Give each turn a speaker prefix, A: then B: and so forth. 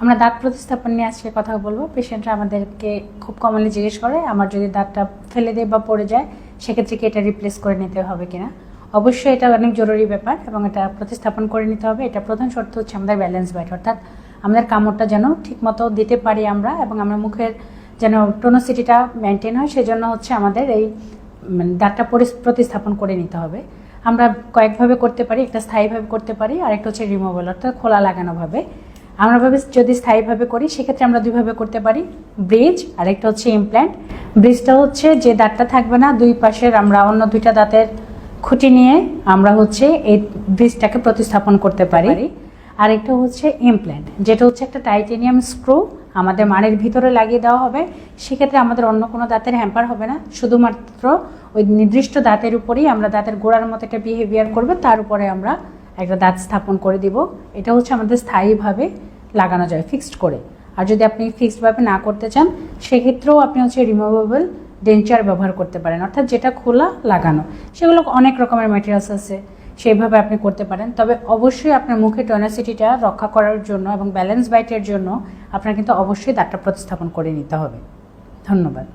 A: আমরা দাঁত প্রতিস্থাপন নিয়ে আজকে কথা বলবো। পেশেন্টরা আমাদেরকে খুব কমনলি জিজ্ঞেস করে, আমার যদি দাঁতটা ফেলে দেয় বা পড়ে যায় সেক্ষেত্রে কি এটা রিপ্লেস করে নিতে হবে কিনা। অবশ্যই এটা অনেক জরুরি ব্যাপার এবং এটা প্রতিস্থাপন করে নিতে হবে। এটা প্রধান শর্ত হচ্ছে আমাদের ব্যালেন্স বাইট, অর্থাৎ আমাদের কামড়টা যেন ঠিকমতো দিতে পারি আমরা, এবং আমরা মুখের যেন টোনোসিটিটা মেনটেন হয়, সেজন্য হচ্ছে আমাদের এই দাঁতটা প্রতিস্থাপন করে নিতে হবে। আমরা কয়েকভাবে করতে পারি, একটা স্থায়ীভাবে করতে পারি, আর একটা হচ্ছে রিমুভাল অর্থাৎ খোলা লাগানোভাবে। আমরা যদি স্থায়ীভাবে করি সেক্ষেত্রে আমরা দুইভাবে করতে পারি, ব্রিজ আর একটা হচ্ছে ইমপ্ল্যান্ট। ব্রিজটা হচ্ছে যে দাঁতটা থাকবে না, দুই পাশের আমরা অন্য দুইটা দাঁতের খুঁটি নিয়ে আমরা হচ্ছে এই ব্রিজটাকে প্রতিস্থাপন করতে পারি। আরেকটা হচ্ছে ইমপ্ল্যান্ট, যেটা হচ্ছে একটা টাইটেনিয়াম স্ক্রু আমাদের মাড়ির ভিতরে লাগিয়ে দেওয়া হবে। সেক্ষেত্রে আমাদের অন্য কোনো দাঁতের হ্যাম্পার হবে না, শুধুমাত্র ওই নির্দিষ্ট দাঁতের উপরেই আমরা দাঁতের গোড়ার মতো একটা বিহেভিয়ার করবে, তার উপরে আমরা একটা দাঁত স্থাপন করে দিব। এটা হচ্ছে আমাদের স্থায়ীভাবে লাগানো যায় ফিক্সড করে। আর যদি আপনি ফিক্সডভাবে না করতে চান সেক্ষেত্রেও আপনি হচ্ছে রিমুভেবল ডেঞ্চার ব্যবহার করতে পারেন, অর্থাৎ যেটা খোলা লাগানো। সেগুলো অনেক রকমের ম্যাটেরিয়ালস আছে, সেইভাবে আপনি করতে পারেন। তবে অবশ্যই আপনার মুখের টোনাসিটিটা রক্ষা করার জন্য এবং ব্যালেন্স বাইটের জন্য আপনার কিন্তু অবশ্যই দাঁতটা প্রতিস্থাপন করে নিতে হবে। ধন্যবাদ।